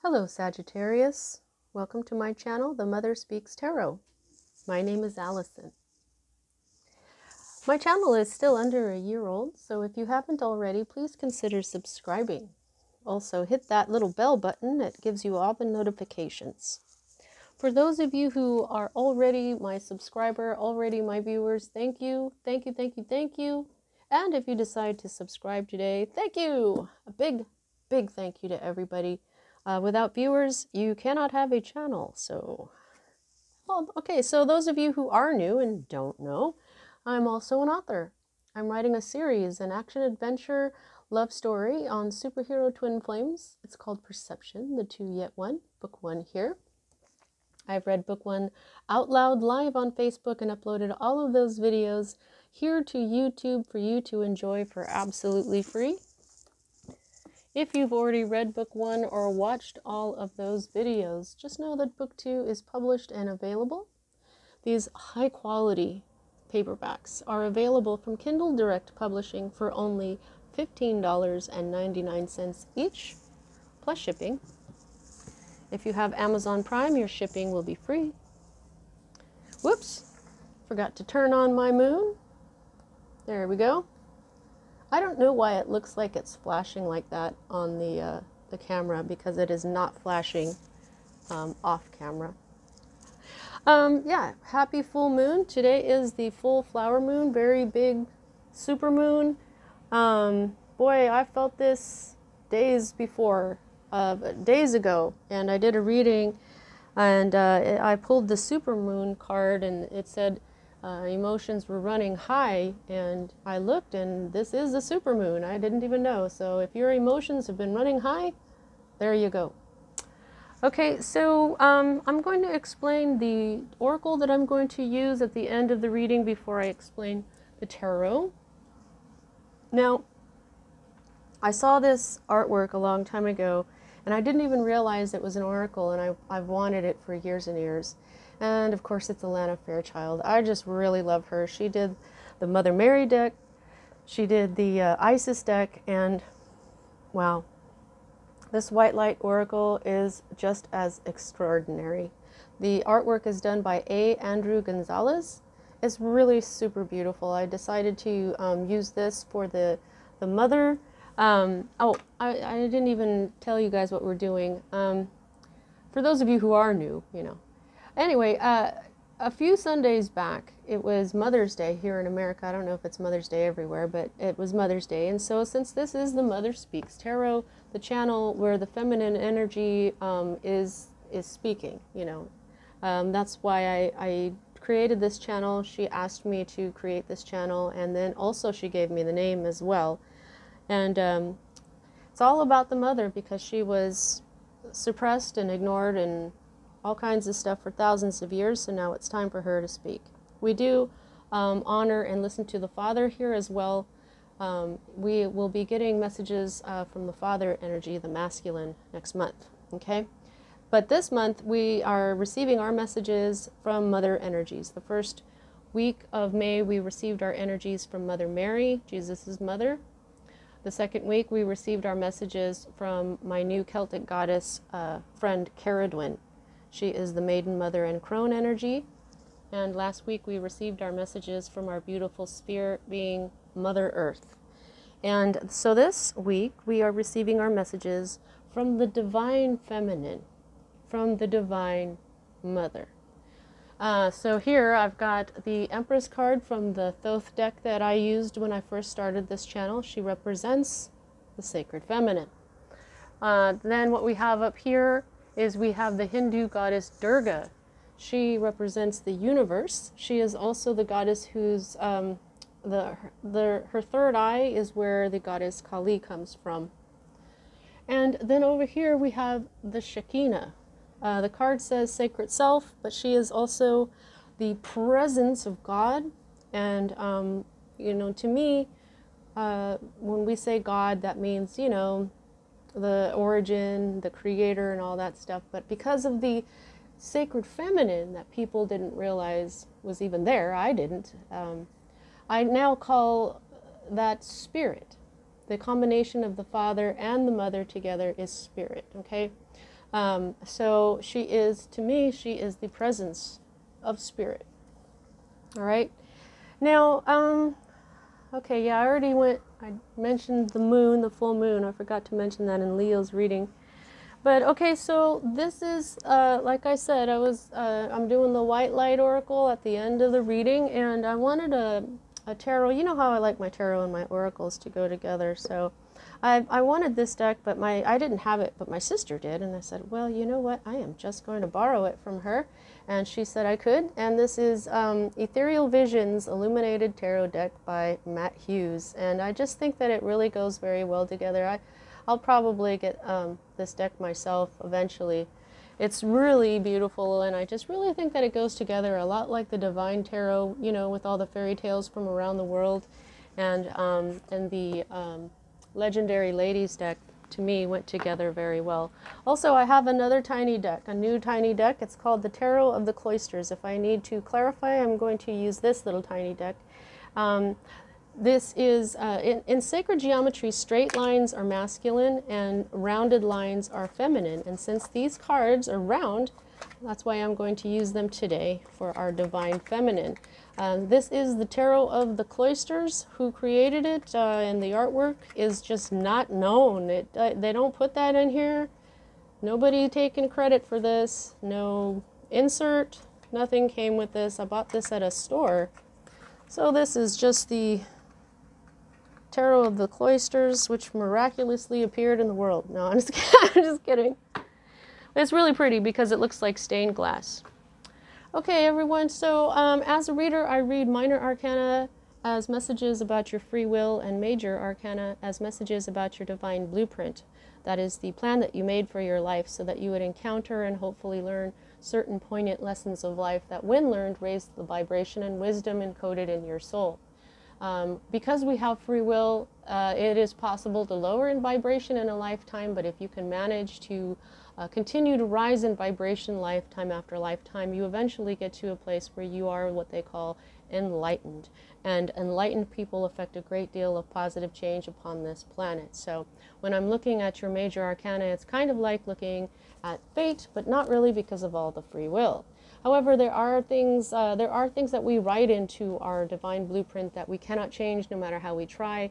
Hello Sagittarius, welcome to my channel, The Mother Speaks Tarot. My name is Allison. My channel is still under a year old, so if you haven't already, please consider subscribing. Also hit that little bell button that gives you all the notifications. For those of you who are already my subscriber, already my viewers, thank you, thank you, thank you, thank you. And if you decide to subscribe today, thank you. A big thank you to everybody. Without viewers, you cannot have a channel. So, okay, so those of you who are new and don't know, I'm also an author. I'm writing a series, an action-adventure love story on superhero twin flames. It's called Perception, the Two Yet One, book 1 here. I've read book 1 out loud live on Facebook and uploaded all of those videos here to YouTube for you to enjoy for absolutely free. If you've already read book 1 or watched all of those videos, just know that book 2 is published and available. These high quality paperbacks are available from Kindle Direct Publishing for only $15.99 each, plus shipping. If you have Amazon Prime, your shipping will be free. Whoops, forgot to turn on my moon. There we go. I don't know why it looks like it's flashing like that on the camera, because it is not flashing off camera. Yeah, happy full moon. Today is the full flower moon, very big super moon. Boy, I felt this days ago, and I did a reading, and I pulled the super moon card, and it said emotions were running high, and I looked, and this is the super moon. I didn't even know. So if your emotions have been running high, there you go. Okay, so I'm going to explain the oracle that I'm going to use at the end of the reading before I explain the tarot. Now, I saw this artwork a long time ago, and I didn't even realize it was an oracle, and I've wanted it for years and years. And of course, it's Alana Fairchild. I just really love her. She did the Mother Mary deck, she did the Isis deck, and wow, this White Light Oracle is just as extraordinary. The artwork is done by A. Andrew Gonzalez. It's really super beautiful. I decided to use this for the Mother. I didn't even tell you guys what we're doing. For those of you who are new, you know. Anyway, a few Sundays back, it was Mother's Day here in America. I don't know if it's Mother's Day everywhere, but it was Mother's Day. And so since this is the Mother Speaks Tarot, the channel where the feminine energy is speaking, you know. That's why I created this channel. She asked me to create this channel, and then also she gave me the name as well. And it's all about the mother, because she was suppressed and ignored and all kinds of stuff for thousands of years, so now it's time for her to speak. We do honor and listen to the Father here as well. We will be getting messages from the Father energy, the masculine, next month, okay? But this month we are receiving our messages from Mother energies. The first week of May we received our energies from Mother Mary, Jesus' mother. The second week we received our messages from my new Celtic goddess friend Caradwyn. She is the Maiden Mother and Crone energy. And last week we received our messages from our beautiful sphere being Mother Earth. And so this week we are receiving our messages from the Divine Feminine, from the Divine Mother. So here I've got the Empress card from the Thoth deck that I used when I first started this channel. She represents the Sacred Feminine. Then what we have up here is we have the Hindu goddess Durga. She represents the universe. She is also the goddess whose her third eye is where the goddess Kali comes from. And then over here we have the Shekinah. The card says sacred self, but she is also the presence of God. And you know, to me, when we say God, that means, you know, the origin, the creator, and all that stuff. But because of the sacred feminine that people didn't realize was even there, I didn't, I now call that spirit. The combination of the Father and the Mother together is spirit, okay? So she is, to me, she is the presence of spirit. All right. Now, okay, yeah, I mentioned the moon, the full moon. I forgot to mention that in Leo's reading. But okay, so this is, like I said, I'm doing the white light oracle at the end of the reading, and I wanted a tarot. You know how I like my tarot and my oracles to go together. So I wanted this deck, but I didn't have it, but my sister did. And I said, well, you know what? I am just going to borrow it from her. And she said I could. And this is Ethereal Visions Illuminated Tarot Deck by Matt Hughes. And I just think that it really goes very well together. I'll probably get this deck myself eventually. It's really beautiful, and I just really think that it goes together a lot like the Divine Tarot, you know, with all the fairy tales from around the world. And the Legendary Ladies deck, to me, went together very well. Also, I have another tiny deck, a new tiny deck. It's called the Tarot of the Cloisters. If I need to clarify, I'm going to use this little tiny deck. This is, in sacred geometry, straight lines are masculine and rounded lines are feminine. And since these cards are round, that's why I'm going to use them today for our divine feminine. This is the Tarot of the Cloisters. Who created it and the artwork is just not known. They don't put that in here. Nobody taking credit for this. No insert. Nothing came with this. I bought this at a store. So this is just the Tarot of the Cloisters, which miraculously appeared in the world. No, I'm just kidding. It's really pretty because it looks like stained glass. Okay, everyone, so as a reader, I read minor arcana as messages about your free will and major arcana as messages about your divine blueprint. That is the plan that you made for your life so that you would encounter and hopefully learn certain poignant lessons of life that, when learned, raise the vibration and wisdom encoded in your soul. Because we have free will, it is possible to lower in vibration in a lifetime, but if you can manage to continue to rise in vibration lifetime after lifetime, you eventually get to a place where you are what they call enlightened. And enlightened people affect a great deal of positive change upon this planet. So when I'm looking at your major arcana, it's kind of like looking at fate, but not really because of all the free will. However, there are things that we write into our divine blueprint that we cannot change no matter how we try.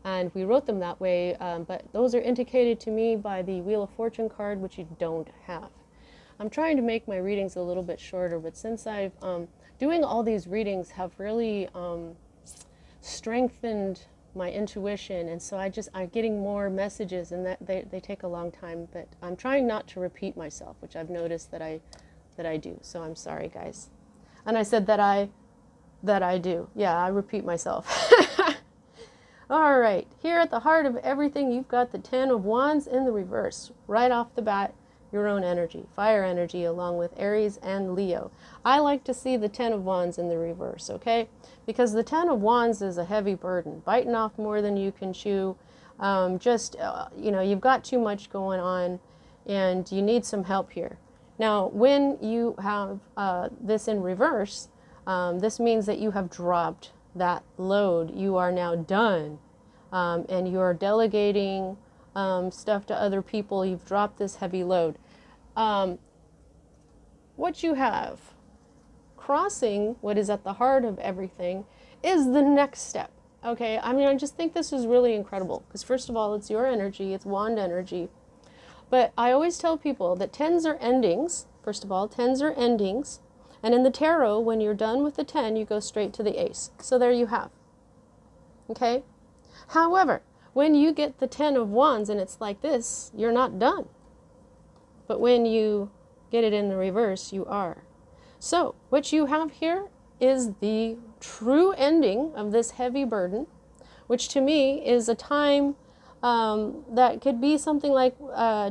And we wrote them that way, but those are indicated to me by the Wheel of Fortune card, which you don't have. I'm trying to make my readings a little bit shorter, but since I've doing all these readings have really strengthened my intuition, and so I'm getting more messages, and that they take a long time. But I'm trying not to repeat myself, which I've noticed that I do. So I'm sorry, guys. And I said that I do. Yeah, I repeat myself. All right, here at the heart of everything, you've got the Ten of Wands in the reverse. Right off the bat, your own energy, fire energy, along with Aries and Leo. I like to see the Ten of Wands in the reverse, okay? Because the Ten of Wands is a heavy burden, biting off more than you can chew. You know, you've got too much going on, and you need some help here. Now, when you have this in reverse, this means that you have dropped that load. You are now done, and you are delegating stuff to other people. You've dropped this heavy load. What you have crossing what is at the heart of everything is the next step. Okay, I mean, I just think this is really incredible because, first of all, it's your energy, it's wand energy. But I always tell people that tens are endings. First of all, tens are endings. And in the tarot, when you're done with the 10, you go straight to the ace. So there you have. Okay? However, when you get the 10 of Wands and it's like this, you're not done. But when you get it in the reverse, you are. So what you have here is the true ending of this heavy burden, which to me is a time that could be something like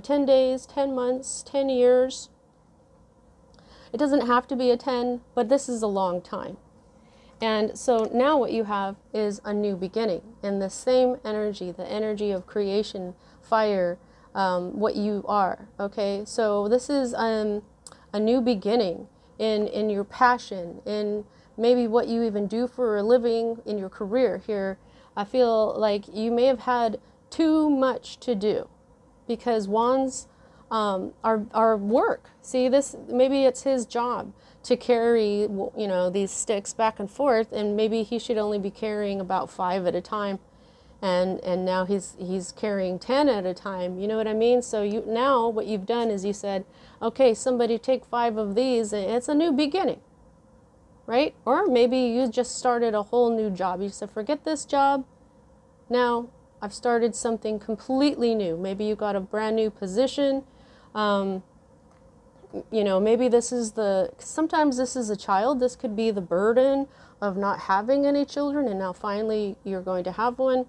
10 days, 10 months, 10 years. It doesn't have to be a 10, but this is a long time. And so now what you have is a new beginning in the same energy, the energy of creation, fire, what you are, okay? So this is a new beginning in your passion, in maybe what you even do for a living, in your career here. I feel like you may have had too much to do because wands our work. See, this, maybe it's his job to carry, you know, these sticks back and forth, and maybe he should only be carrying about 5 at a time, and now he's carrying 10 at a time. You know what I mean? So you, now what you've done is you said, okay, somebody take 5 of these, and it's a new beginning, right? Or maybe you just started a whole new job. You said, forget this job. Now I've started something completely new. Maybe you got a brand new position. You know, maybe this is sometimes this is a child. This could be the burden of not having any children, and now finally you're going to have one.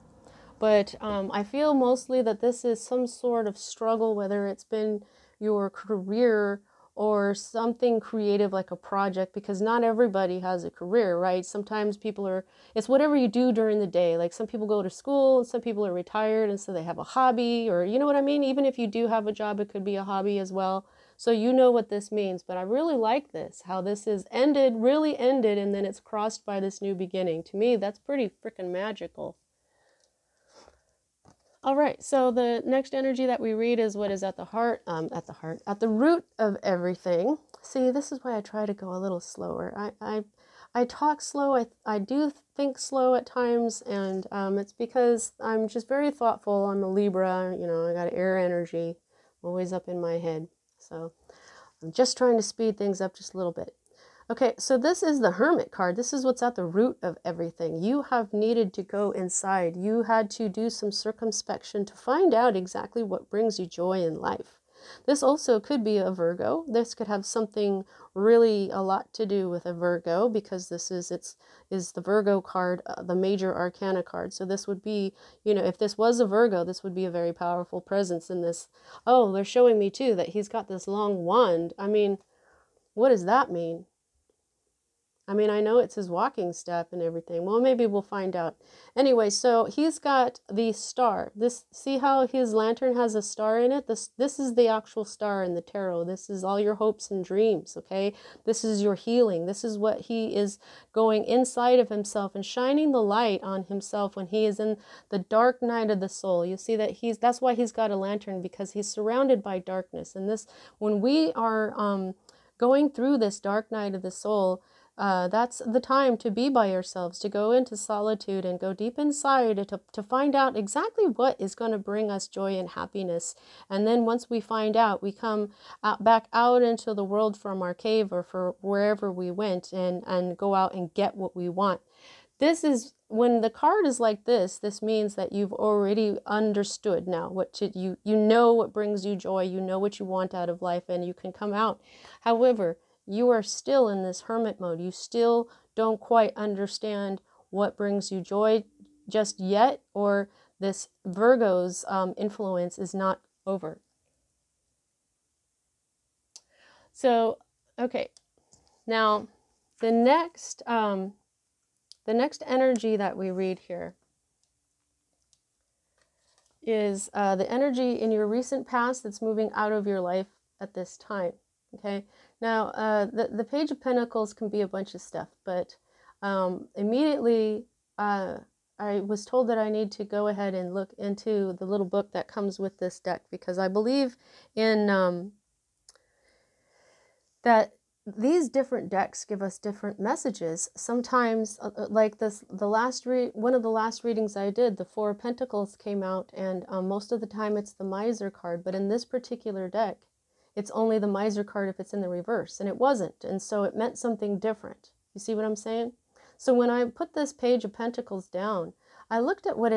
But I feel mostly that this is some sort of struggle, whether it's been your career or something creative like a project, because not everybody has a career, right? Sometimes people are, it's whatever you do during the day. Like some people go to school and some people are retired and so they have a hobby, or you know what I mean? Even if you do have a job, it could be a hobby as well. So you know what this means, but I really like this, how this is ended, really ended, and then it's crossed by this new beginning. To me, that's pretty freaking magical. All right, so the next energy that we read is what is at the heart, at the root of everything. See, this is why I try to go a little slower. I talk slow, I do think slow at times, and it's because I'm just very thoughtful. I'm a Libra, you know, I got air energy, always up in my head. So I'm just trying to speed things up just a little bit. Okay, so this is the Hermit card. This is what's at the root of everything. You have needed to go inside. You had to do some circumspection to find out exactly what brings you joy in life. This also could be a Virgo. This could have something really a lot to do with a Virgo, because this is the Virgo card, the major arcana card. So this would be, you know, if this was a Virgo, this would be a very powerful presence in this. Oh, they're showing me too that he's got this long wand. I mean, what does that mean? I mean, I know it's his walking step and everything. Well, maybe we'll find out. Anyway, so he's got the star. This, see how his lantern has a star in it? This is the actual star in the tarot. This is all your hopes and dreams, okay? This is your healing. This is what he is going inside of himself and shining the light on himself when he is in the dark night of the soul. You see that that's why he's got a lantern, because he's surrounded by darkness. And this, when we are going through this dark night of the soul, that's the time to be by yourselves, to go into solitude and go deep inside to find out exactly what is going to bring us joy and happiness. And then once we find out, we come back out into the world from our cave or for wherever we went, and go out and get what we want. This is, when the card is like this means that you've already understood now you know what brings you joy, you know what you want out of life, and you can come out. However, you are still in this hermit mode. You still don't quite understand what brings you joy just yet, or this Virgo's influence is not over. So, okay, now the next energy that we read here is the energy in your recent past that's moving out of your life at this time. Okay, now the Page of Pentacles can be a bunch of stuff, but immediately I was told that I need to go ahead and look into the little book that comes with this deck, because I believe in that these different decks give us different messages. Sometimes, like this, one of the last readings I did, the Four of Pentacles came out, and most of the time it's the Miser card, but in this particular deck, it's only the Miser card if it's in the reverse, and it wasn't, and so it meant something different. You see what I'm saying? So when I put this Page of Pentacles down, I looked at what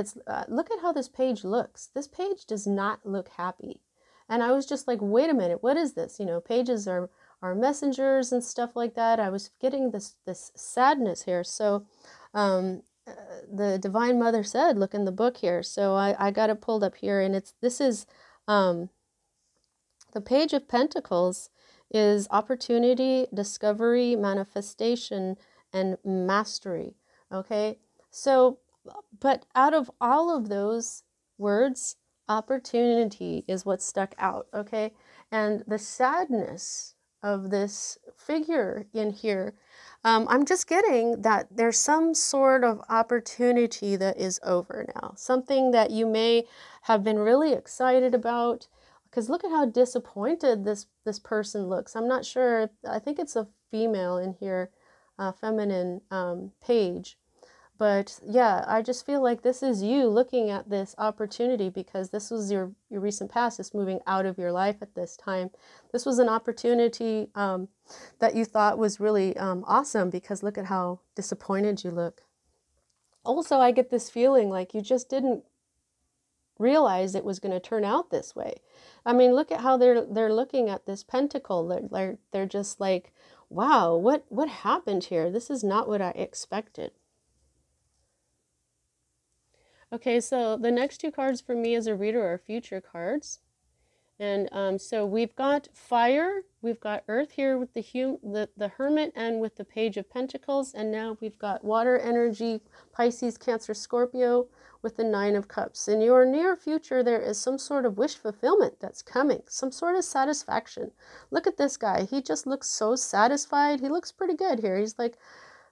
look at how this page looks. This page does not look happy. And I was just like, wait a minute, what is this? You know, pages are messengers and stuff like that. I was getting this sadness here. So the Divine Mother said, look in the book here. So I got it pulled up here, and this is the Page of Pentacles is opportunity, discovery, manifestation, and mastery. Okay, so, but out of all of those words, opportunity is what stuck out. Okay, and the sadness of this figure in here, I'm just getting that there's some sort of opportunity that is over now. Something that you may have been really excited about, Because look at how disappointed this person looks. I'm not sure. I think it's a female in here, feminine page. But yeah, I just feel like this is you looking at this opportunity, because this was your recent past, is moving out of your life at this time. This was an opportunity that you thought was really awesome, because look at how disappointed you look. Also, I get this feeling like you just didn't realize it was going to turn out this way. I mean, look at how they're looking at this pentacle. They're just like, wow, what happened here? This is not what I expected. Okay, so the next two cards for me as a reader are future cards. And so we've got fire, we've got earth here with the hermit and with the page of pentacles, and now we've got water energy, Pisces, Cancer, Scorpio with the 9 of cups. In your near future, there is some sort of wish fulfillment that's coming, some sort of satisfaction. Look at this guy. He just looks so satisfied. He looks pretty good here. He's like,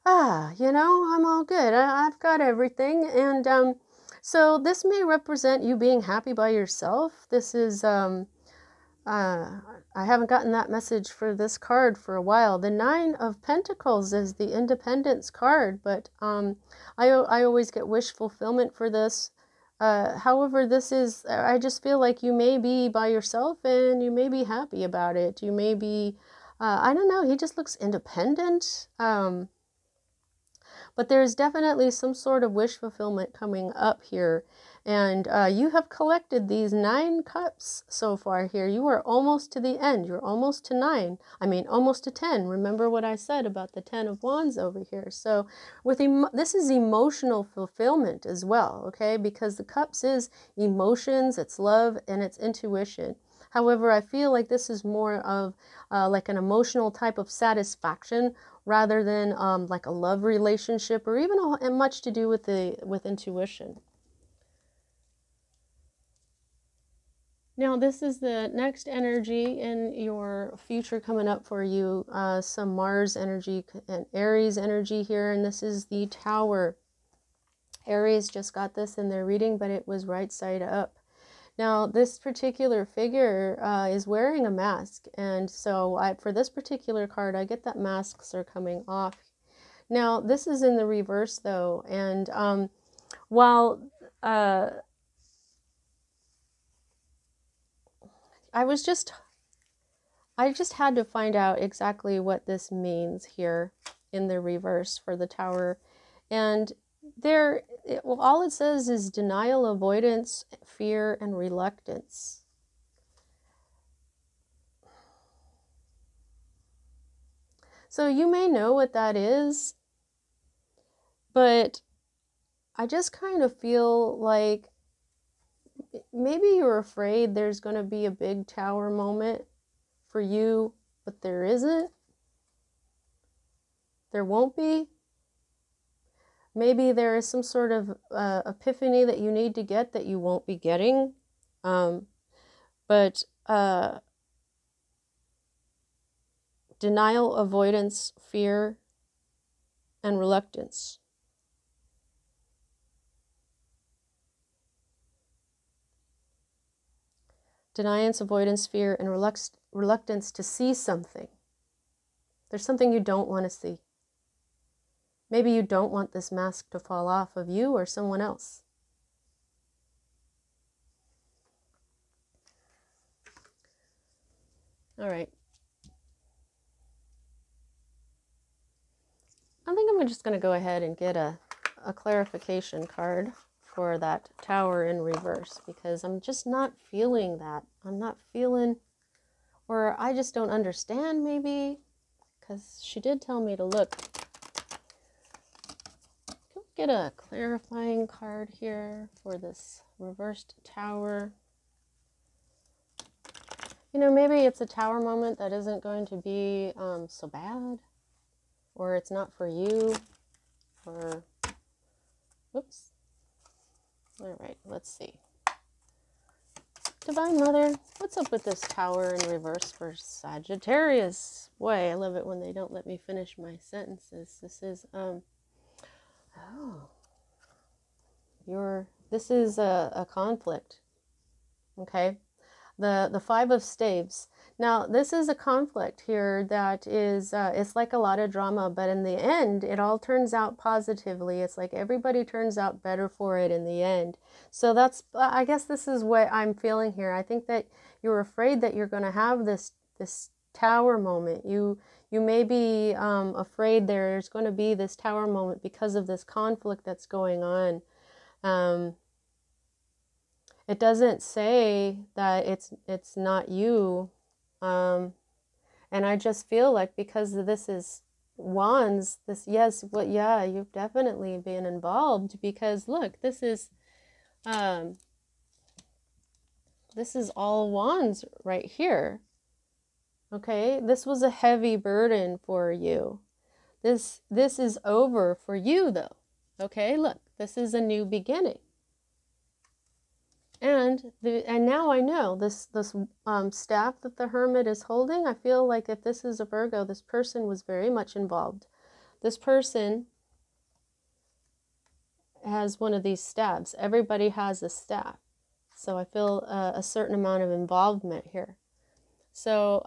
you know, I'm all good. I've got everything. And so this may represent you being happy by yourself. This is I haven't gotten that message for this card for a while. The 9 of Pentacles is the independence card, but I always get wish fulfillment for this. However, this is, I just feel like you may be by yourself and you may be happy about it. You may be, I don't know, he just looks independent. But there's definitely some sort of wish fulfillment coming up here. And you have collected these 9 cups so far here. You are almost to the end. You're almost to 9. I mean, almost to 10. Remember what I said about the 10 of Wands over here. So with this is emotional fulfillment as well, okay? Because the cups is emotions, it's love, and it's intuition. However, I feel like this is more of like an emotional type of satisfaction rather than like a love relationship, or even much to do with intuition. Now, this is the next energy in your future coming up for you, some Mars energy and Aries energy here, and this is the Tower. Aries just got this in their reading, but it was right side up. Now, this particular figure is wearing a mask, and so for this particular card, I get that masks are coming off. Now, this is in the reverse, though, and while I just had to find out exactly what this means here in the reverse for the Tower, and well, all it says is denial, avoidance, fear, and reluctance. So you may know what that is, but I just kind of feel like maybe you're afraid there's going to be a big Tower moment for you, but there isn't. There won't be. Maybe there is some sort of epiphany that you need to get that you won't be getting. But denial, avoidance, fear, and reluctance. Deniance, avoidance, fear, and reluctance to see something. There's something you don't want to see. Maybe you don't want this mask to fall off of you or someone else. All right. I think I'm just going to go ahead and get a clarification card for that Tower in reverse, because I'm just not feeling that. I'm not feeling, or I just don't understand maybe, because she did tell me to look. Can we get a clarifying card here for this reversed Tower? You know, maybe it's a Tower moment that isn't going to be so bad, or it's not for you, or, whoops. All right, let's see. Divine Mother, what's up with this Tower in reverse for Sagittarius? Boy, I love it when they don't let me finish my sentences. This is, this is a conflict, okay? the Five of Staves. Now, this is a conflict here that is, it's like a lot of drama, but in the end, it all turns out positively. It's like everybody turns out better for it in the end. So that's, I guess this is what I'm feeling here. I think that you're afraid that you're going to have this tower moment. You may be afraid there's going to be this tower moment because of this conflict that's going on. It doesn't say that it's not you. And I just feel like because this is wands, this, yes, well, yeah, you've definitely been involved, because look, this is all wands right here. Okay, this was a heavy burden for you. This is over for you though. Okay, look, this is a new beginning. And now I know this staff that the Hermit is holding, I feel like if this is a Virgo, this person was very much involved. This person has one of these staffs. Everybody has a staff. So I feel a certain amount of involvement here. So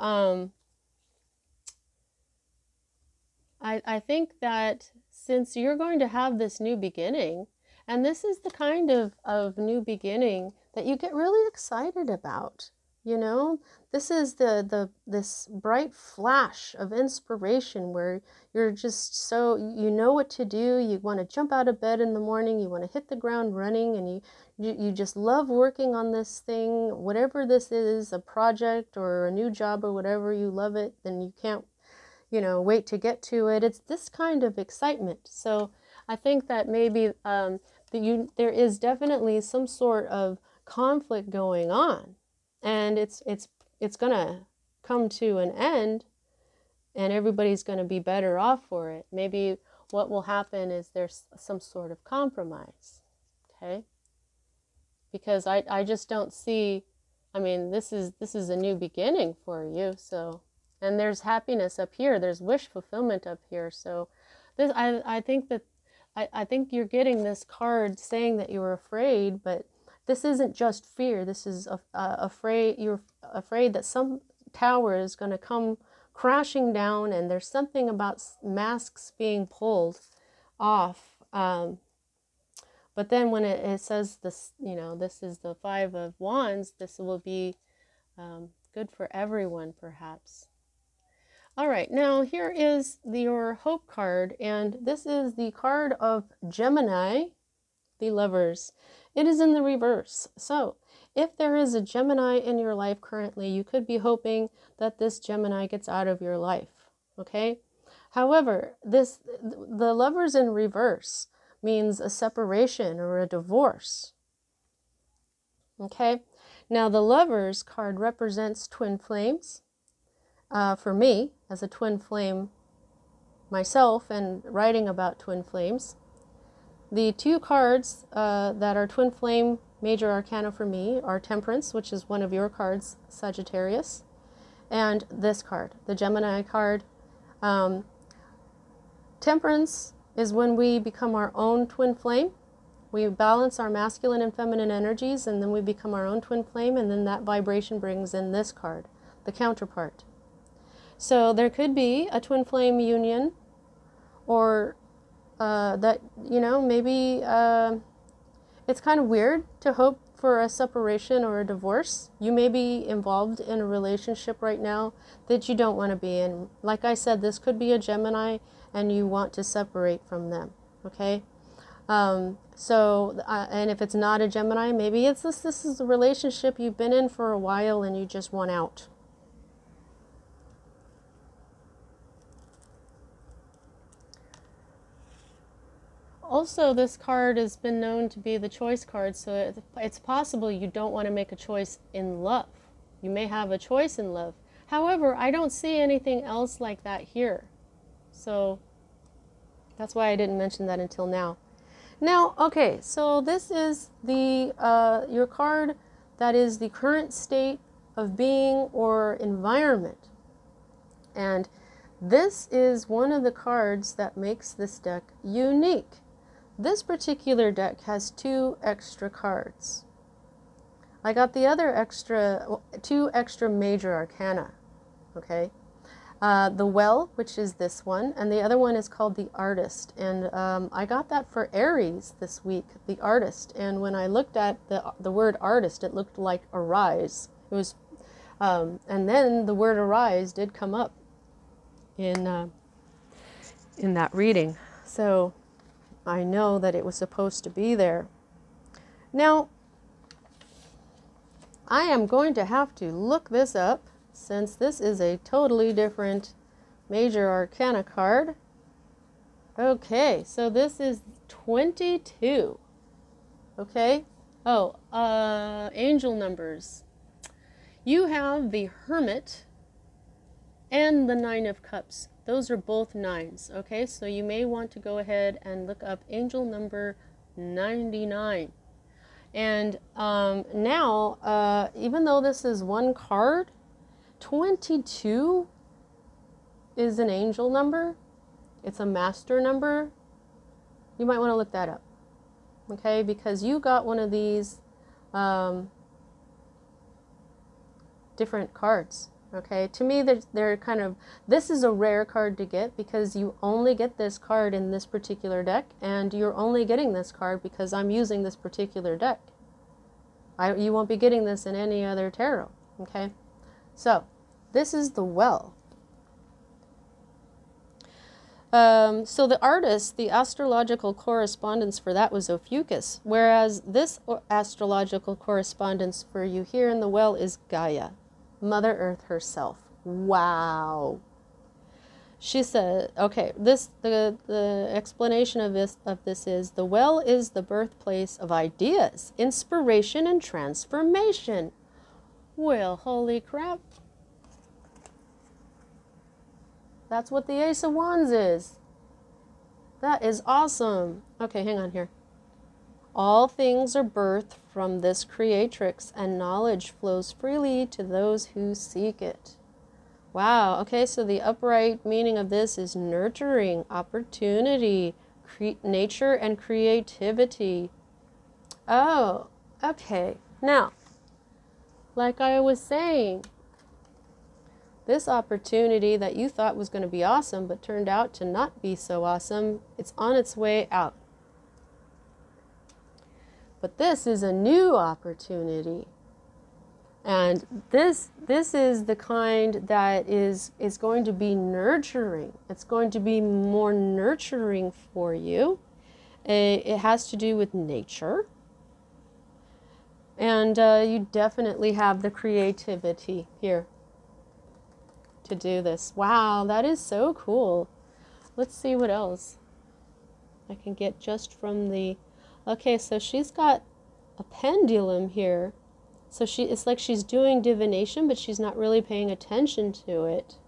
I think that since you're going to have this new beginning, and this is the kind of new beginning that you get really excited about, you know, this is this bright flash of inspiration where you're just so, you know what to do, you want to jump out of bed in the morning, you want to hit the ground running, and you just love working on this thing, whatever this is, a project or a new job or whatever, you love it, then you can't, you know, wait to get to it. It's this kind of excitement. So I think that maybe there is definitely some sort of conflict going on, and it's gonna come to an end, and everybody's gonna be better off for it. Maybe what will happen is there's some sort of compromise, okay? Because I just don't see, I mean, this is a new beginning for you, so, and there's happiness up here, there's wish fulfillment up here. So this, I think that I think you're getting this card saying that you're afraid, but this isn't just fear. This is afraid. You're afraid that some tower is going to come crashing down, and there's something about masks being pulled off. But then when it says this, you know, this is the Five of Wands, this will be good for everyone, perhaps. All right, now here is your Hope card, and this is the card of Gemini, the Lovers. It is in the reverse. So if there is a Gemini in your life currently, you could be hoping that this Gemini gets out of your life, okay? However, the Lovers in reverse means a separation or a divorce, okay? Now the Lovers card represents twin flames. For me, as a twin flame myself and writing about twin flames, the two cards that are twin flame major arcana for me are Temperance, which is one of your cards, Sagittarius, and this card, the Gemini card. Temperance is when we become our own twin flame. We balance our masculine and feminine energies, and then we become our own twin flame, and then that vibration brings in this card, the counterpart. So there could be a twin flame union, or that, you know, maybe it's kind of weird to hope for a separation or a divorce. You may be involved in a relationship right now that you don't want to be in. Like I said, this could be a Gemini and you want to separate from them, okay? And if it's not a Gemini, maybe it's this is a relationship you've been in for a while and you just want out. Also, this card has been known to be the choice card, so it's possible you don't want to make a choice in love. You may have a choice in love. However, I don't see anything else like that here. So that's why I didn't mention that until now. Now, okay, so this is the your card that is the current state of being or environment. And this is one of the cards that makes this deck unique. This particular deck has two extra cards. I got the other two extra major arcana, okay? The Well, which is this one, and the other one is called the Artist. And I got that for Aries this week, the Artist. And when I looked at the word artist, it looked like arise. It was, and then the word arise did come up in that reading. So I know that it was supposed to be there. Now, I am going to have to look this up, since this is a totally different major arcana card. Okay, so this is 22. Okay. Oh, angel numbers. You have the Hermit and the Nine of Cups. Those are both nines. Okay, so you may want to go ahead and look up angel number 99. And now, even though this is one card, 22 is an angel number. It's a master number. You might want to look that up. Okay, because you got one of these different cards. Okay, to me, they're kind of, this is a rare card to get because you only get this card in this particular deck, and you're only getting this card because I'm using this particular deck. You won't be getting this in any other tarot. Okay, so this is the Well. So the Artist, the astrological correspondence for that was Ophiuchus, whereas this astrological correspondence for you here in the Well is Gaia, Mother Earth herself. Wow. She said, okay, the explanation of this is, the Well is the birthplace of ideas, inspiration, and transformation. Well, holy crap. That's what the Ace of Wands is. That is awesome. Okay, hang on here. All things are birthed from this creatrix, and knowledge flows freely to those who seek it. Wow, okay, so the upright meaning of this is nurturing, opportunity, nature, and creativity. Oh, okay. Now, like I was saying, this opportunity that you thought was going to be awesome but turned out to not be so awesome, it's on its way out. But this is a new opportunity. And this is the kind that is going to be nurturing. It's going to be more nurturing for you. It has to do with nature. And you definitely have the creativity here to do this. Wow, that is so cool. Let's see what else I can get just from the... Okay, so she's got a pendulum here. So it's like she's doing divination, but she's not really paying attention to it.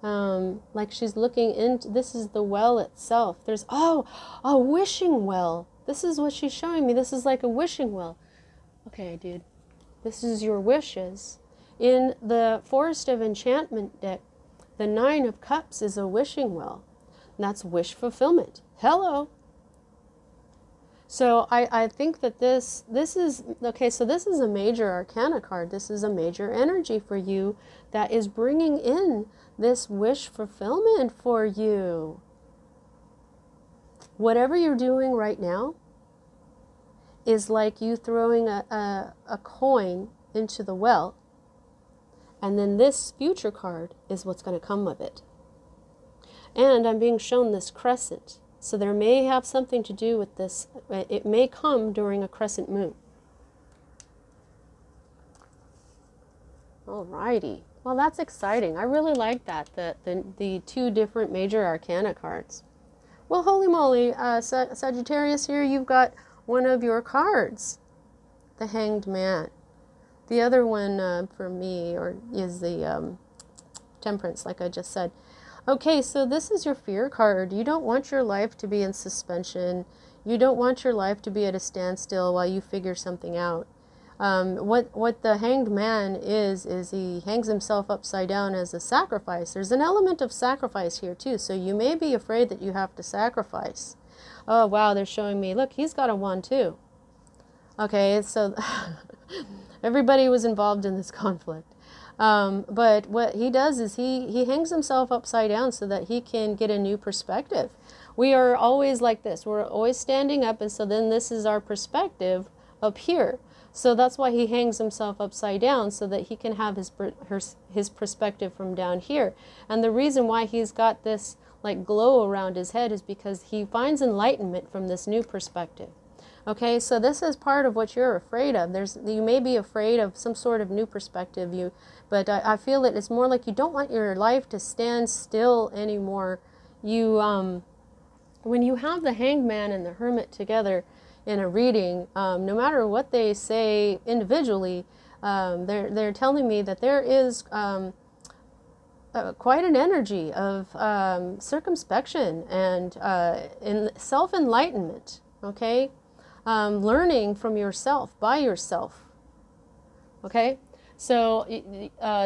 Like she's looking into... This is the well itself. There's... Oh, a wishing well. This is what she's showing me. This is like a wishing well. Okay, dude. This is your wishes. In the Forest of Enchantment deck, the Nine of Cups is a wishing well. And that's wish fulfillment. Hello. So I think that this is, okay, so this is a major arcana card. This is a major energy for you that is bringing in this wish fulfillment for you. Whatever you're doing right now is like you throwing a coin into the well, and then this future card is what's going to come of it. And I'm being shown this crescent. So there may have something to do with this. It may come during a crescent moon. Alrighty. Well, that's exciting. I really like that, the two different major arcana cards. Well, holy moly, Sagittarius, here you've got one of your cards, the Hanged Man. The other one for me is the Temperance, like I just said. Okay, so this is your fear card. You don't want your life to be in suspension. You don't want your life to be at a standstill while you figure something out. What the Hanged Man is he hangs himself upside down as a sacrifice. There's an element of sacrifice here too, so you may be afraid that you have to sacrifice. Oh wow, they're showing me, look, he's got a wand too. Okay, so Everybody was involved in this conflict. But what he does is he hangs himself upside down so that he can get a new perspective. We are always like this. We're always standing up, and so then this is our perspective up here. So that's why he hangs himself upside down, so that he can have his perspective from down here. And the reason why he's got this like glow around his head is because he finds enlightenment from this new perspective. Okay, so this is part of what you're afraid of. You may be afraid of some sort of new perspective, but I feel that it's more like you don't want your life to stand still anymore. When you have the Hangman and the Hermit together in a reading, no matter what they say individually, they're telling me that there is quite an energy of circumspection and in self-enlightenment. Okay. Learning from yourself, by yourself. Okay? So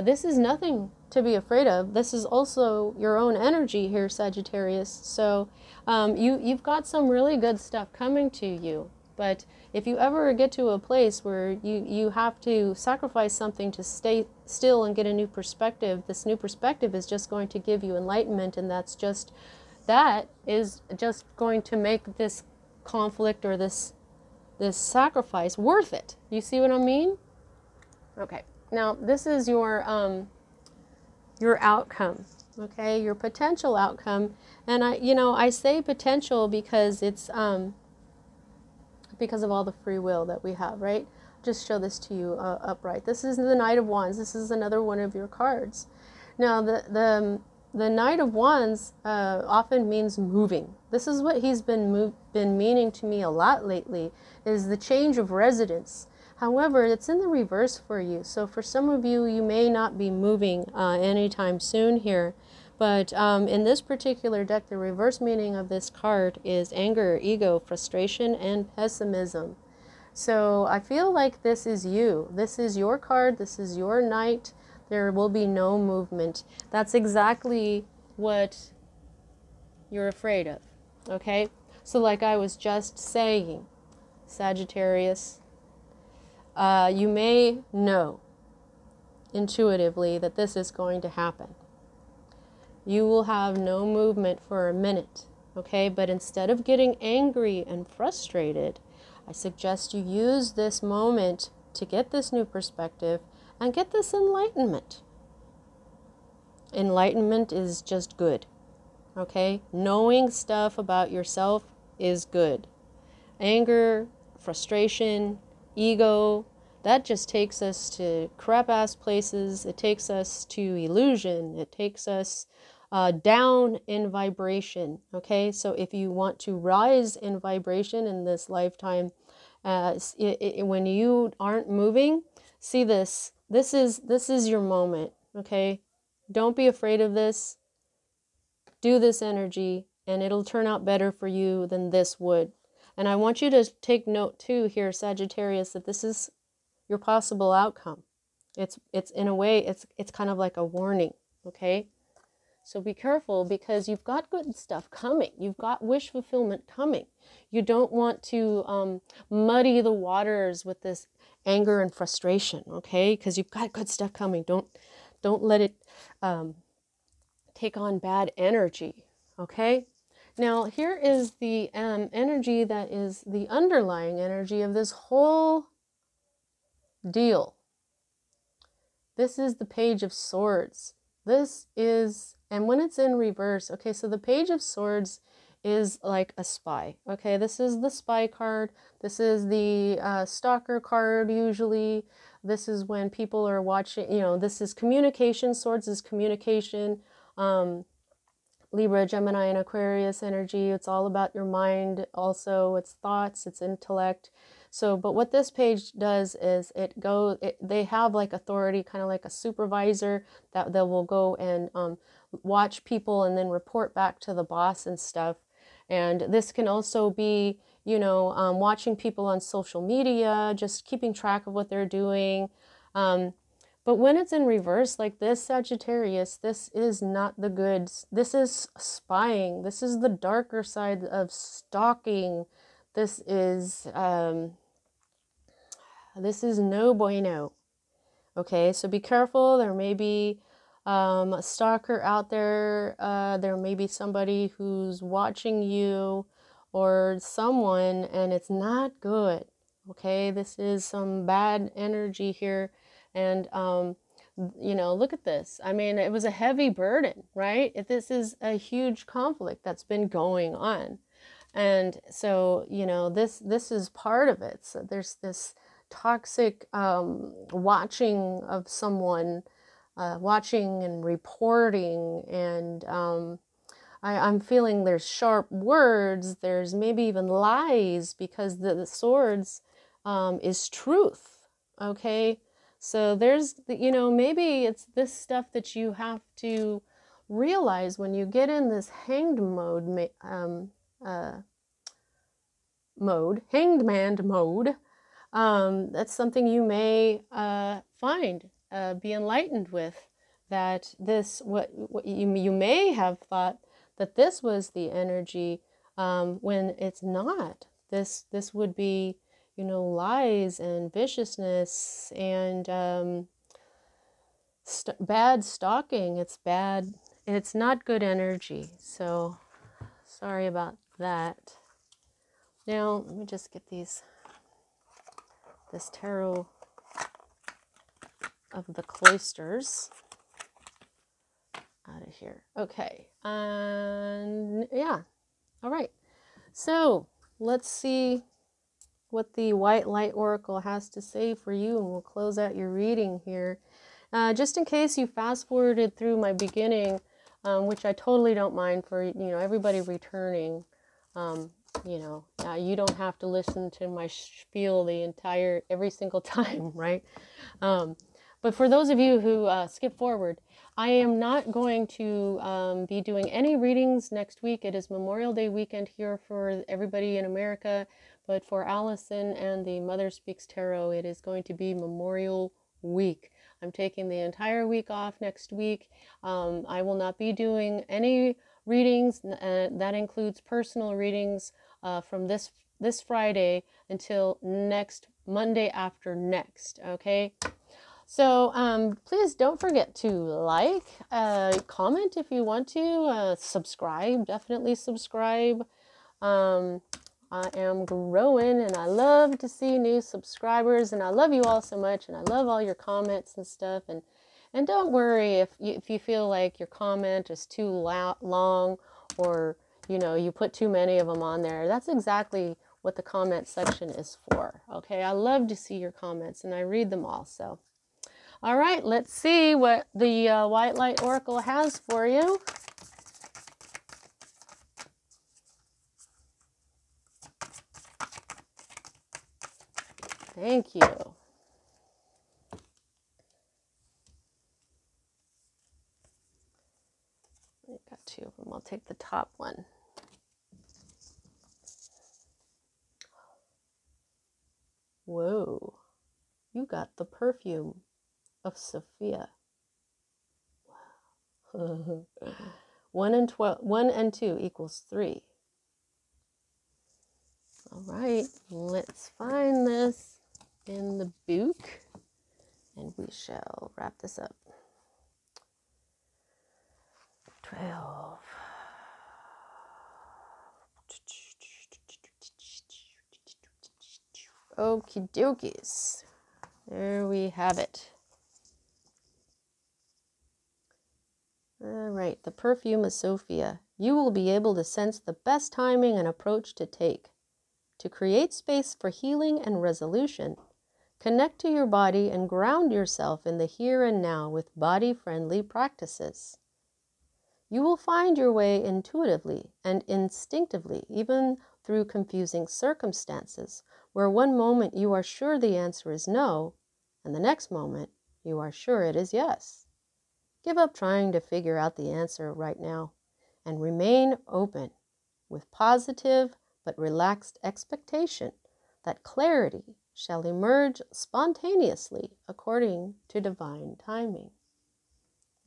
this is nothing to be afraid of. This is also your own energy here, Sagittarius. So you've got some really good stuff coming to you. But if you ever get to a place where you have to sacrifice something to stay still and get a new perspective, this new perspective is just going to give you enlightenment, and that is just going to make this conflict or this sacrifice worth it. You see what I mean? Okay. Now this is your outcome. Okay, your potential outcome, and I say potential because it's because of all the free will that we have, right? Just show this to you upright. This is the Knight of Wands. This is another one of your cards. Now the Knight of Wands often means moving. This is what he's been meaning to me a lot lately, is the change of residence. However, it's in the reverse for you. So for some of you, you may not be moving anytime soon here. But in this particular deck, the reverse meaning of this card is anger, ego, frustration, and pessimism. So I feel like this is you. This is your card. This is your knight. There will be no movement. That's exactly what you're afraid of. Okay? So like I was just saying, Sagittarius, you may know intuitively that this is going to happen. You will have no movement for a minute. Okay? But instead of getting angry and frustrated, I suggest you use this moment to get this new perspective and get this enlightenment. Enlightenment is just good. Okay? Knowing stuff about yourself is good. Anger, frustration, ego, that just takes us to crap-ass places. It takes us to illusion. It takes us down in vibration. Okay? So if you want to rise in vibration in this lifetime, when you aren't moving, see this. This is your moment. Okay? Don't be afraid of this. Do this energy, and it'll turn out better for you than this would. And I want you to take note too here, Sagittarius, that this is your possible outcome. It's in a way, it's kind of like a warning. Okay? So be careful, because you've got good stuff coming. You've got wish fulfillment coming. You don't want to muddy the waters with this anger and frustration, okay? Because you've got good stuff coming. Don't let it take on bad energy, okay? Now, here is the energy that is the underlying energy of this whole deal. This is the Page of Swords. This is, and when it's in reverse, okay, so the Page of Swords is like a spy, okay? This is the spy card. This is the stalker card usually. This is when people are watching, this is communication. Swords is communication. Libra, Gemini, and Aquarius energy. It's all about your mind also. It's thoughts, it's intellect. So, but what this page does is they have like authority, kind of like a supervisor that they will go and watch people and then report back to the boss and stuff. And this can also be, watching people on social media, just keeping track of what they're doing. But when it's in reverse like this, Sagittarius, this is not the goods. This is spying. This is the darker side of stalking. This is This is no bueno. Okay, so be careful. There may be a stalker out there. There may be somebody who's watching you or someone, and it's not good. Okay, this is some bad energy here. And, you know, look at this. I mean, it was a heavy burden, right? This is a huge conflict that's been going on. And so, you know, this is part of it. So there's this toxic watching of someone, watching and reporting, and I'm feeling there's sharp words, there's maybe even lies, because the swords is truth, okay? So there's, you know, maybe it's this stuff that you have to realize when you get in this hanged mode, hanged man mode. That's something you may find, be enlightened with, that this, what you may have thought that this was the energy, when it's not. This would be, you know, lies and viciousness and bad stalking. It's bad. It's not good energy. So sorry about that. Now let me just get this tarot of the Cloisters out of here. Okay, and yeah, all right. So let's see what the White Light Oracle has to say for you, and we'll close out your reading here. Just in case you fast forwarded through my beginning, which I totally don't mind for, you know, everybody returning. You know, you don't have to listen to my spiel every single time, right? But for those of you who skip forward, I am not going to be doing any readings next week. It is Memorial Day weekend here for everybody in America, but for Allison and the Mother Speaks Tarot, it is going to be Memorial Week. I'm taking the entire week off next week. I will not be doing any readings. That includes personal readings from this Friday until next Monday after next, okay? So please don't forget to like, comment if you want to, subscribe, definitely subscribe. I am growing, and I love to see new subscribers, and I love you all so much, and I love all your comments and stuff. And don't worry if you feel like your comment is too long, or, you know, you put too many of them on there. That's exactly what the comment section is for, okay? I love to see your comments, and I read them all. So all right, let's see what the White Light Oracle has for you. Thank you. I got two of them. I'll take the top one. Whoa, you got the perfume of Sophia. Wow. 1 and 2 equals 3. All right, let's find this in the book, and we shall wrap this up. 12. Okie dokies. There we have it. All right, the perfume of Sophia. You will be able to sense the best timing and approach to take. To create space for healing and resolution, connect to your body and ground yourself in the here and now with body-friendly practices. You will find your way intuitively and instinctively, even through confusing circumstances, where one moment you are sure the answer is no, and the next moment you are sure it is yes. Give up trying to figure out the answer right now, and remain open with positive but relaxed expectation that clarity shall emerge spontaneously according to divine timing.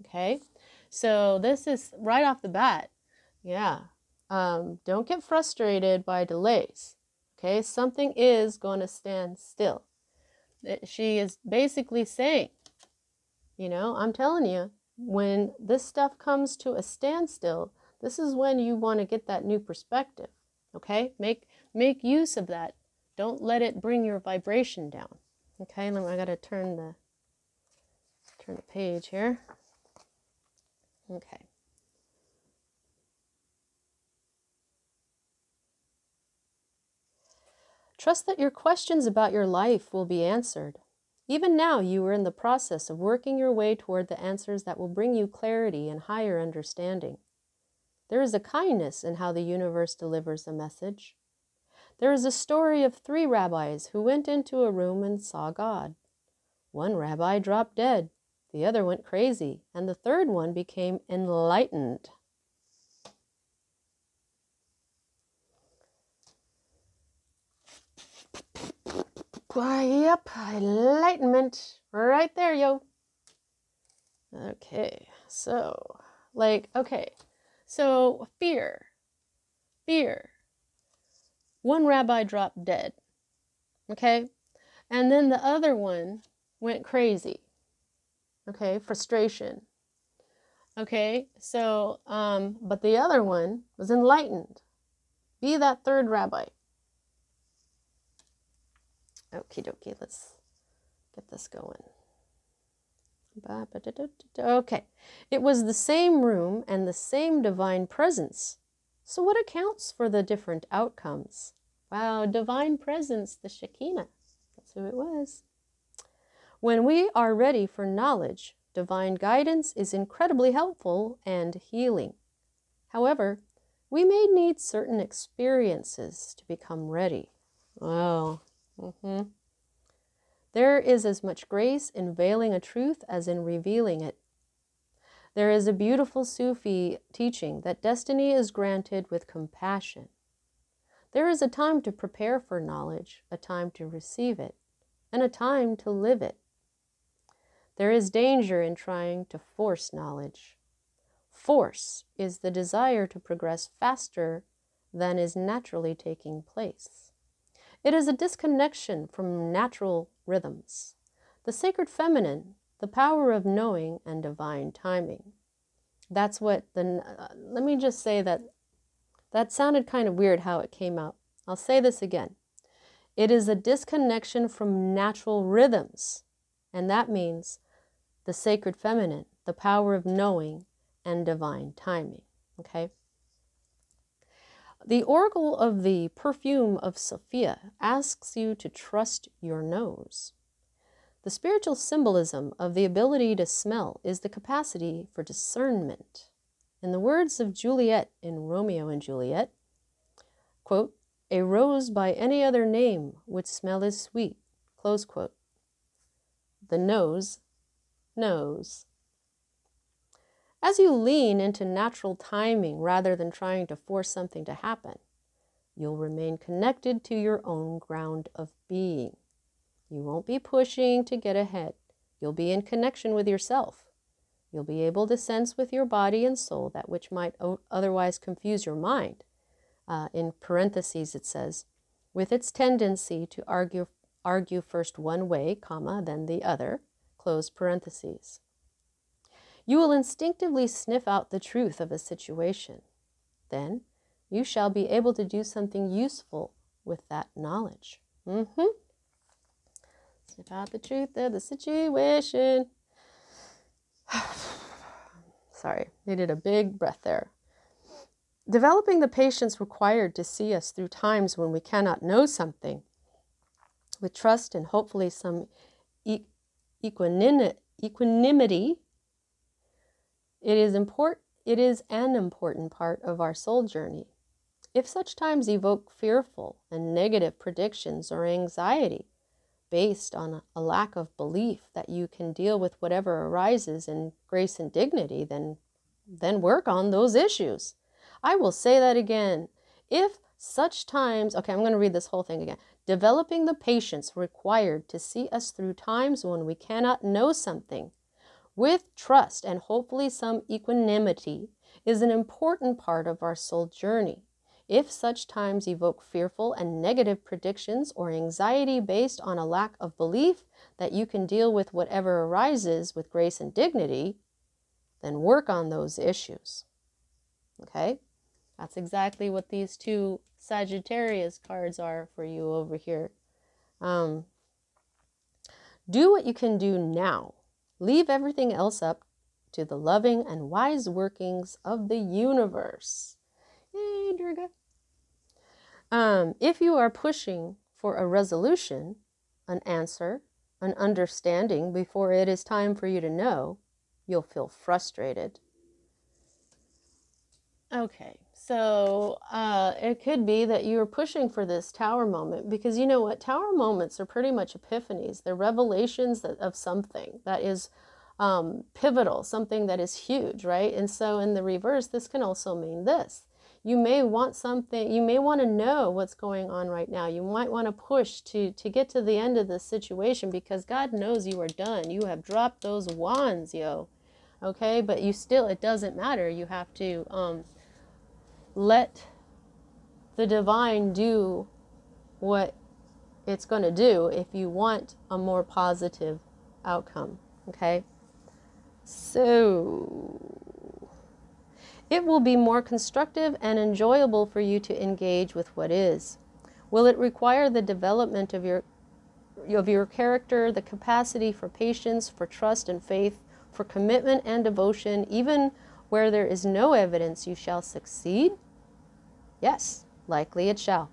Okay, so this is right off the bat. Yeah, don't get frustrated by delays. Okay, something is going to stand still. She is basically saying, you know, I'm telling you, when this stuff comes to a standstill, this is when you want to get that new perspective. Okay? Make use of that. Don't let it bring your vibration down. Okay, I gotta turn the page here. Okay. Trust that your questions about your life will be answered. Even now, you are in the process of working your way toward the answers that will bring you clarity and higher understanding. There is a kindness in how the universe delivers a message. There is a story of 3 rabbis who went into a room and saw God. One rabbi dropped dead, the other went crazy, and the third one became enlightened. Yep, enlightenment, right there, yo. Okay, so, so fear. One rabbi dropped dead, okay? And then the other one went crazy, okay? Frustration, okay? So, but the other one was enlightened. Be that third rabbi. Okie dokie, let's get this going. Okay, it was the same room and the same divine presence. So what accounts for the different outcomes? Wow, divine presence, the Shekinah. That's who it was. When we are ready for knowledge, divine guidance is incredibly helpful and healing. However, we may need certain experiences to become ready. Oh, There is as much grace in veiling a truth as in revealing it. There is a beautiful Sufi teaching that destiny is granted with compassion. There is a time to prepare for knowledge, a time to receive it, and a time to live it. There is danger in trying to force knowledge. Force is the desire to progress faster than is naturally taking place. It is a disconnection from natural rhythms. The sacred feminine, the power of knowing and divine timing. That's what let me just say that sounded kind of weird how it came out. I'll say this again. It is a disconnection from natural rhythms, and that means the sacred feminine, the power of knowing and divine timing, okay? The oracle of the perfume of Sophia asks you to trust your nose. The spiritual symbolism of the ability to smell is the capacity for discernment. In the words of Juliet in Romeo and Juliet, quote, "A rose by any other name would smell as sweet," close quote. The nose knows. As you lean into natural timing rather than trying to force something to happen, you'll remain connected to your own ground of being. You won't be pushing to get ahead. You'll be in connection with yourself. You'll be able to sense with your body and soul that which might otherwise confuse your mind. In parentheses it says, with its tendency to argue first one way, comma, then the other, close parentheses. You will instinctively sniff out the truth of a situation. Then you shall be able to do something useful with that knowledge. Sniff out the truth of the situation. Sorry, needed a big breath there. Developing the patience required to see us through times when we cannot know something, with trust and hopefully some equanimity, it is an important part of our soul journey. If such times evoke fearful and negative predictions or anxiety based on a lack of belief that you can deal with whatever arises in grace and dignity, then work on those issues. I will say that again. If such times, okay, I'm going to read this whole thing again. Developing the patience required to see us through times when we cannot know something with trust and hopefully some equanimity is an important part of our soul journey. If such times evoke fearful and negative predictions or anxiety based on a lack of belief that you can deal with whatever arises with grace and dignity, then work on those issues. Okay? That's exactly what these two Sagittarius cards are for you over here. Do what you can do now. Leave everything else up to the loving and wise workings of the universe. Yay, Durga. If you are pushing for a resolution, an answer, an understanding before it is time for you to know, you'll feel frustrated. Okay, so it could be that you're pushing for this tower moment because you know what? Tower moments are pretty much epiphanies. They're revelations of something that is pivotal, something that is huge, right? And so in the reverse, this can also mean this. You may want something, you may want to know what's going on right now. You might want to push to get to the end of this situation because God knows you are done. You have dropped those wands, yo. Okay, but you still, it doesn't matter. You have to let the divine do what it's going to do if you want a more positive outcome. Okay, so it will be more constructive and enjoyable for you to engage with what is. Will it require the development of your character, the capacity for patience, for trust and faith, for commitment and devotion, even where there is no evidence you shall succeed? Yes, likely it shall.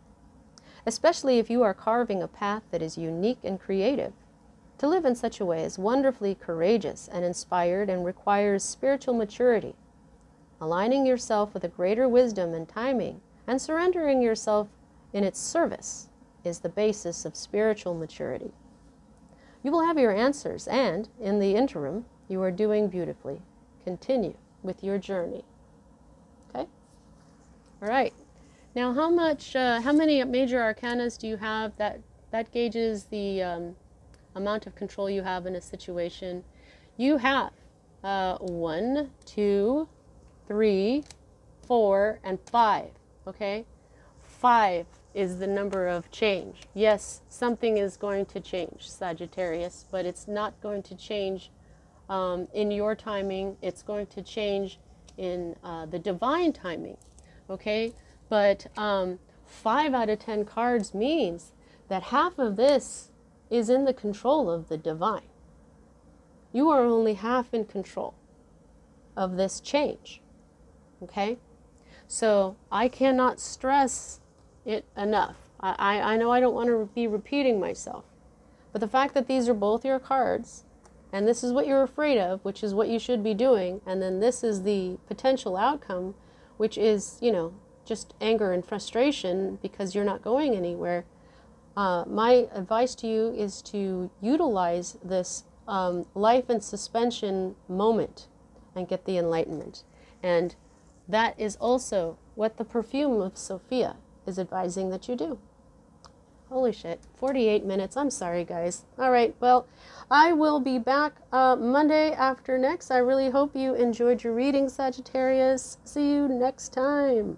Especially if you are carving a path that is unique and creative. To live in such a way is wonderfully courageous and inspired and requires spiritual maturity. Aligning yourself with a greater wisdom and timing and surrendering yourself in its service is the basis of spiritual maturity. You will have your answers and, in the interim, you are doing beautifully. Continue with your journey. Okay? All right. Now, how many major arcanas do you have? That gauges the amount of control you have in a situation. You have 1, 2, 3, 4, and 5. Okay? 5 is the number of change. Yes, something is going to change, Sagittarius, but it's not going to change in your timing. It's going to change in the divine timing. Okay? But 5 out of 10 cards means that half of this is in the control of the divine. You are only half in control of this change. Okay? So I cannot stress it enough. I know I don't want to be repeating myself. But the fact that these are both your cards, and this is what you're afraid of, which is what you should be doing, and then this is the potential outcome, which is, you know, just anger and frustration because you're not going anywhere. My advice to you is to utilize this life in suspension moment and get the enlightenment. And that is also what the perfume of Sophia is advising that you do. Holy shit, 48 minutes. I'm sorry, guys. All right, well, I will be back Monday after next. I really hope you enjoyed your reading, Sagittarius. See you next time.